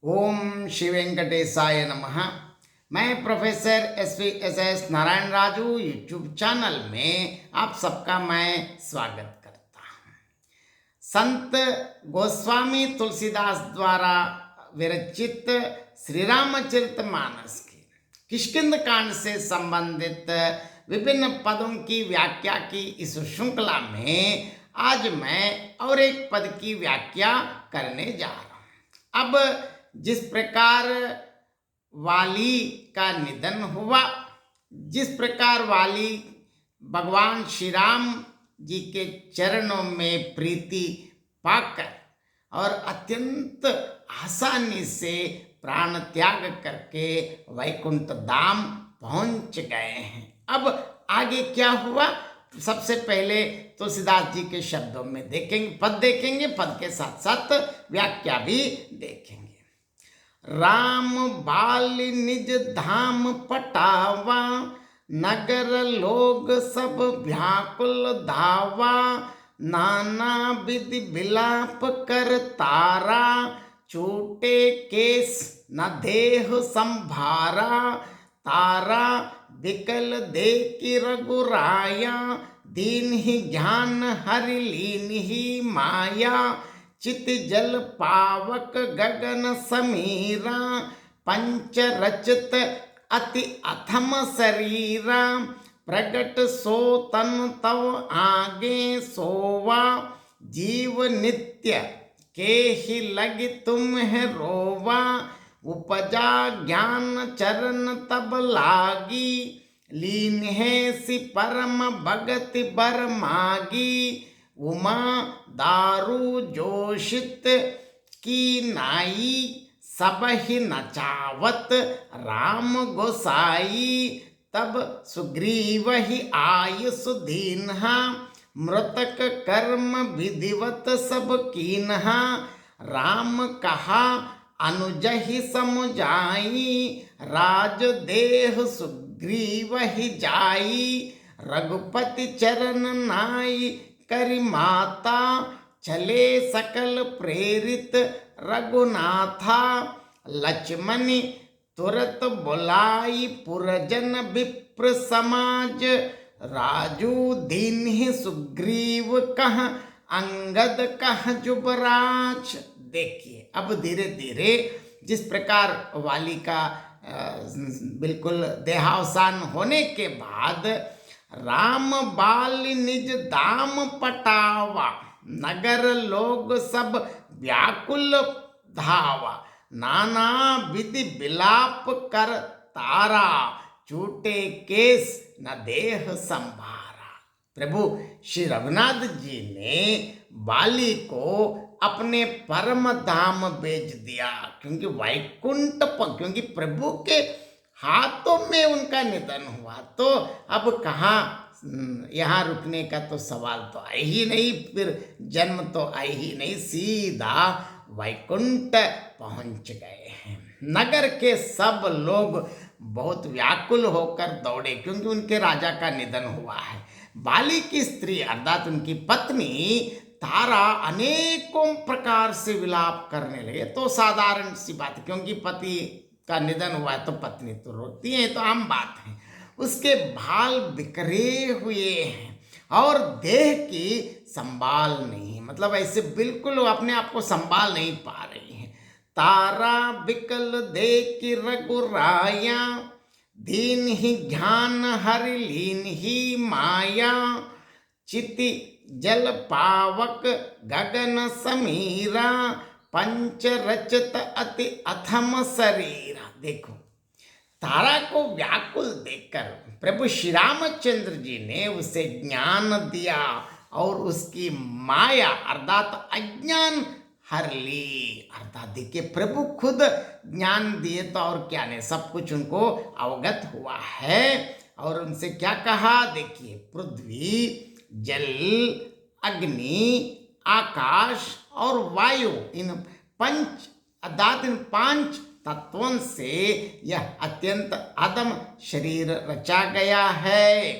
ओम श्री वेंकटेशाय नमः। मैं professor S Narayan Raju YouTube channel में आप सबका मैं स्वागत करता हूँ। संत गोस्वामी तुलसीदास द्वारा विरचित श्री रामचरितमानस के किष्किंध कांड से संबंधित विभिन्न पदों की व्याख्या की इस श्रृंखला में आज मैं और एक पद की व्याख्या करने जा रहा हूँ। अब जिस प्रकार वाली का निधन हुआ, जिस प्रकार वाली भगवान श्री राम जी के चरणों में प्रीति पाकर और अत्यंत आसानी से प्राण त्याग करके वैकुंठ धाम पहुंच गए हैं। अब आगे क्या हुआ, सबसे पहले तुलसीदास जी के शब्दों में देखेंगे, पद के साथ साथ व्याख्या भी देखेंगे। राम बाल निज धाम पटावा, नगर लोग सब व्याकुल धावा, नाना विधि विलाप कर तारा, छूटे केस न देह संभारा, तारा विकल देखि रघुराया, दीन ही ज्ञान हरि लीन ही माया, चित जल पावक गगन समीरा, पंच रचित अति अथम शरीरा, प्रगट सो तन तव आगे सोवा, जीव नित्य के ही लग तुम है रोवा, उपजा ज्ञान चरण तब लागी, लीन है सि परम भगति बर मागी, उमा दारू जोशित की नाई, सब ही नचावत राम गोसाई, तब सुग्रीव ही आय सुदीन्हा, मृतक कर्म विधिवत सब कीन्हा, राम कहा अनुज ही समुझाई, राज देह सुग्रीव ही जाई, रघुपति चरण नाई करि माता, चले सकल प्रेरित रघुनाथा, लक्ष्मणि तुरत बुलाई पुरजन विप्र समाज, राजू दीन्हि सुग्रीव कह अंगद कह जुबराज। देखिए अब धीरे धीरे जिस प्रकार वाली का बिल्कुल देहावसान होने के बाद राम बाल निज दाम पटावा, नगर लोग सब व्याकुल धावा, नाना विधि विलाप कर तारा, छूटे केस न देह संभारा। प्रभु श्री रघुनाथ जी ने बाली को अपने परम धाम भेज दिया, क्योंकि वैकुंठ क्योंकि प्रभु के हाथों में उनका निधन हुआ, तो अब कहाँ यहाँ रुकने का तो सवाल तो आए ही नहीं, फिर जन्म तो आए ही नहीं, सीधा वैकुंठ पहुंच गए हैं। नगर के सब लोग बहुत व्याकुल होकर दौड़े, क्योंकि उनके राजा का निधन हुआ है। बाली की स्त्री अर्थात उनकी पत्नी तारा अनेकों प्रकार से विलाप करने लगे। तो साधारण सी बात है, क्योंकि पति का निधन हुआ है तो पत्नी तो रोती है, तो आम बात है। उसके बाल बिखरे हुए हैं और देह की संभाल नहीं, मतलब ऐसे बिल्कुल अपने आप को संभाल नहीं पा रही है। तारा बिकल देख रघुराया, दीन ही ज्ञान हरि लीन ही माया, चिति जल पावक गगन समीरा, पंच रचित अति अथम शरीरा। देखो तारा को व्याकुल देखकर प्रभु श्री रामचंद्र जी ने उसे ज्ञान दिया और उसकी माया अर्थात अज्ञान हर ली। अर्थात देखिए प्रभु खुद ज्ञान दिए तो और क्या नहीं, सब कुछ उनको अवगत हुआ है। और उनसे क्या कहा, देखिए पृथ्वी जल अग्नि आकाश और वायु, इन पांच तत्वों से यह अत्यंत अदम शरीर रचा गया है।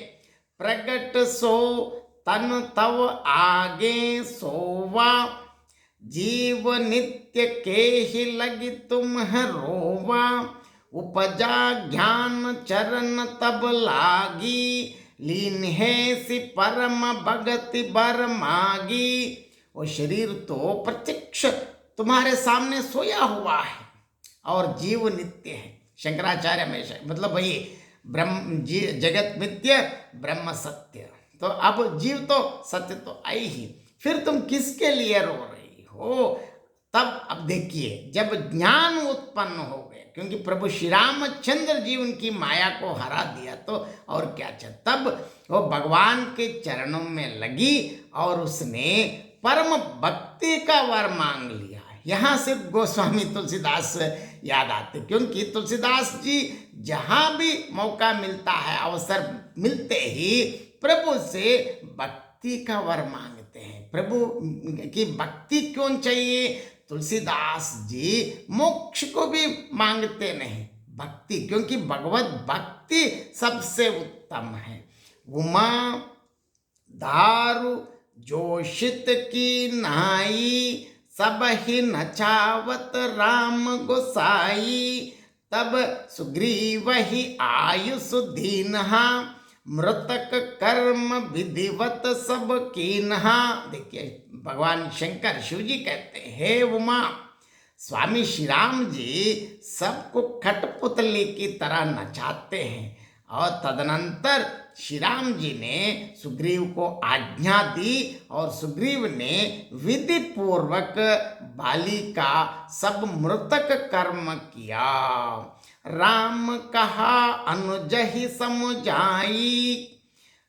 प्रगट सो तन तव आगे सोवा, जीव नित्य के ही लगी तुम है रोवा, उपजा ज्ञान चरण तब लागी, लीन है सि परम भगति बर मागी। वो शरीर तो प्रत्यक्ष तुम्हारे सामने सोया हुआ है और जीव नित्य है। शंकराचार्य हमेशा मतलब भाई जगत मिथ्य ब्रह्म सत्य, तो अब जीव तो सत्य तो आई ही, फिर तुम किसके लिए रो रही हो? तब अब देखिए जब ज्ञान उत्पन्न हो गए, क्योंकि प्रभु श्री रामचंद्र जी उनकी माया को हरा दिया, तो और क्या चाहिए। तब वो भगवान के चरणों में लगी और उसने परम भक्ति का वर मांग लिया। यहाँ सिर्फ गोस्वामी तुलसीदास याद आते, क्योंकि तुलसीदास जी जहाँ भी मौका मिलता है, अवसर मिलते ही प्रभु से भक्ति का वर मांगते हैं। प्रभु की भक्ति क्यों चाहिए? तुलसीदास जी मोक्ष को भी मांगते नहीं, भक्ति, क्योंकि भगवत भक्ति सबसे उत्तम है। उमा दारु जोशित की नाई, सब ही नचावत राम गोसाई, तब सुग्रीव ही आयुष दीन्हा, मृतक कर्म विधिवत सब कीन्हा। देखिए भगवान शंकर शिव जी कहते हैं, हे उमा, स्वामी श्री राम जी सबको कठपुतली की तरह नचाते हैं, और तदनंतर श्री राम जी ने सुग्रीव को आज्ञा दी और सुग्रीव ने विधि पूर्वक बाली का सब मृतक कर्म किया। राम कहा अनुज ही समुझाई,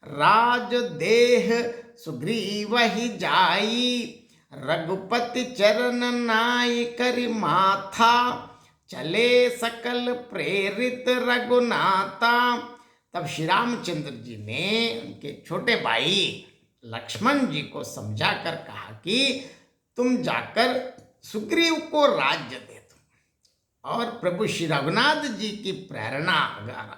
राज देह सुग्रीव ही जाई, रघुपति चरण नाई करि माथा, चले सकल प्रेरित रघुनाथा। तब श्री रामचंद्र जी ने उनके छोटे भाई लक्ष्मण जी को समझाकर कहा कि तुम जाकर सुग्रीव को राज्य दे दो। और प्रभु श्री रघुनाथ जी की प्रेरणा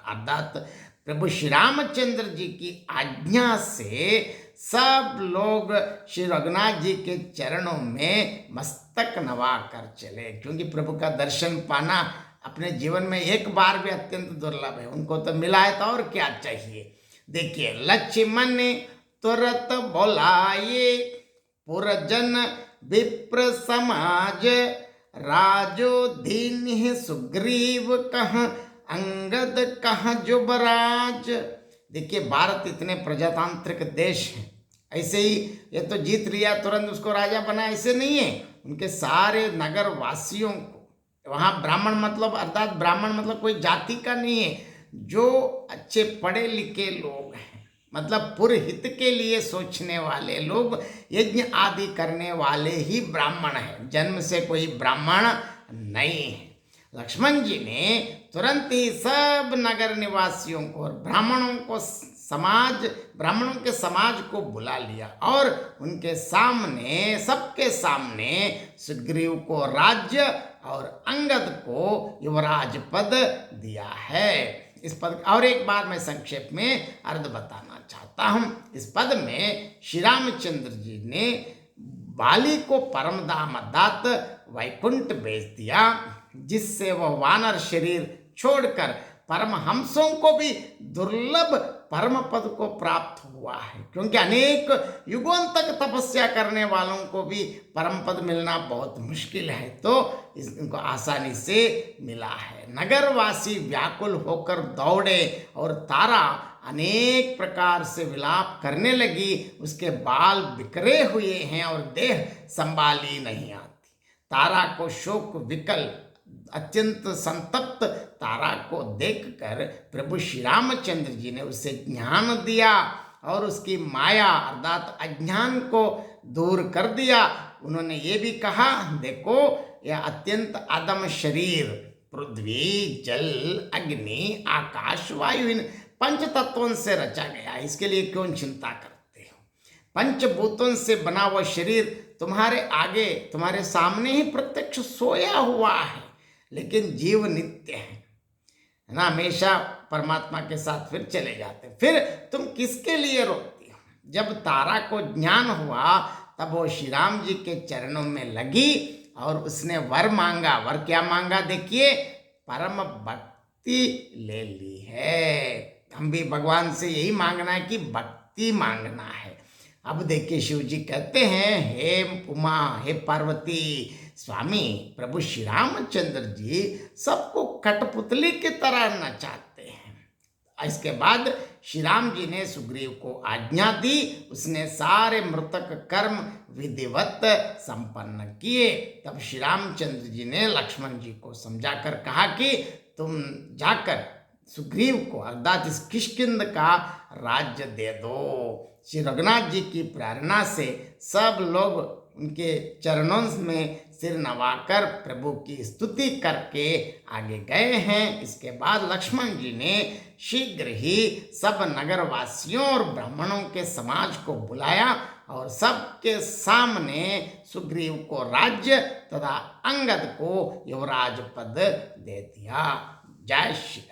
अर्थात प्रभु श्री रामचंद्र जी की आज्ञा से सब लोग श्री रघुनाथ जी के चरणों में मस्तक नवा कर चले, क्योंकि प्रभु का दर्शन पाना अपने जीवन में एक बार भी अत्यंत दुर्लभ है। उनको तो मिला है तो और क्या चाहिए। देखिए लक्ष्मण तुरंत बोलाए, पुरजन विप्र समाज, राजो दीन सुग्रीव कह, अंगद कह जुबराज। देखिए भारत इतने प्रजातांत्रिक देश है, ऐसे ही ये तो जीत लिया तुरंत उसको राजा बना, ऐसे नहीं है। उनके सारे नगर वासियों को, वहाँ ब्राह्मण मतलब अर्थात ब्राह्मण मतलब कोई जाति का नहीं है, जो अच्छे पढ़े लिखे लोग हैं, मतलब पुरहित के लिए सोचने वाले लोग, यज्ञ आदि करने वाले ही ब्राह्मण हैं, जन्म से कोई ब्राह्मण नहीं है। लक्ष्मण जी ने तुरंत ही सब नगर निवासियों को और ब्राह्मणों के समाज को बुला लिया और उनके सामने, सबके सामने सुग्रीव को राज्य और अंगद को युवराज पद दिया है। इस पद और एक बार मैं संक्षेप में अर्थ बताना चाहता हूँ। इस पद में श्री रामचंद्र जी ने बाली को परमधाम अर्थात वैकुंठ भेज दिया, जिससे वह वानर शरीर छोड़कर परमहंसों को भी दुर्लभ परम पद को प्राप्त हुआ है, क्योंकि अनेक युगों तक तपस्या करने वालों को भी परम पद मिलना बहुत मुश्किल है, तो इनको आसानी से मिला है। नगरवासी व्याकुल होकर दौड़े और तारा अनेक प्रकार से विलाप करने लगी, उसके बाल बिखरे हुए हैं और देह संभाली नहीं आती। तारा को शोक विकल अत्यंत संतप्त तारा को देखकर प्रभु श्री रामचंद्र जी ने उसे ज्ञान दिया और उसकी माया अर्थात अज्ञान को दूर कर दिया। उन्होंने ये भी कहा, देखो यह अत्यंत अदम शरीर पृथ्वी जल अग्नि आकाश वायु इन पंच तत्वों से रचा गया, इसके लिए क्यों चिंता करते हो। पंचभूतों से बना हुआ शरीर तुम्हारे आगे तुम्हारे सामने ही प्रत्यक्ष सोया हुआ है, लेकिन जीव नित्य है ना, हमेशा परमात्मा के साथ फिर चले जाते। फिर तुम किसके लिए रोती हो? जब तारा को ज्ञान हुआ तब वो श्री राम जी के चरणों में लगी और उसने वर मांगा। वर क्या मांगा देखिए, परम भक्ति ले ली है। हम भी भगवान से यही मांगना है कि भक्ति मांगना है। अब देखिए शिव जी कहते हैं, हे उमा, हे पार्वती, स्वामी प्रभु श्री रामचंद्र जी सबको कठपुतली की तरह नचाते हैं। इसके बाद श्री राम जी ने सुग्रीव को आज्ञा दी। उसने सारे मृतक कर्म विधिवत संपन्न किए। तब श्री रामचंद्र जी ने लक्ष्मण जी को समझाकर कहा कि तुम जाकर सुग्रीव को अर्थात इस किष्किंध का राज्य दे दो। श्री रघुनाथ जी की प्रेरणा से सब लोग उनके चरणों में सिर नवाकर प्रभु की स्तुति करके आगे गए हैं। इसके बाद लक्ष्मण जी ने शीघ्र ही सब नगरवासियों और ब्राह्मणों के समाज को बुलाया और सबके सामने सुग्रीव को राज्य तथा अंगद को युवराज पद दे दिया। जय श्री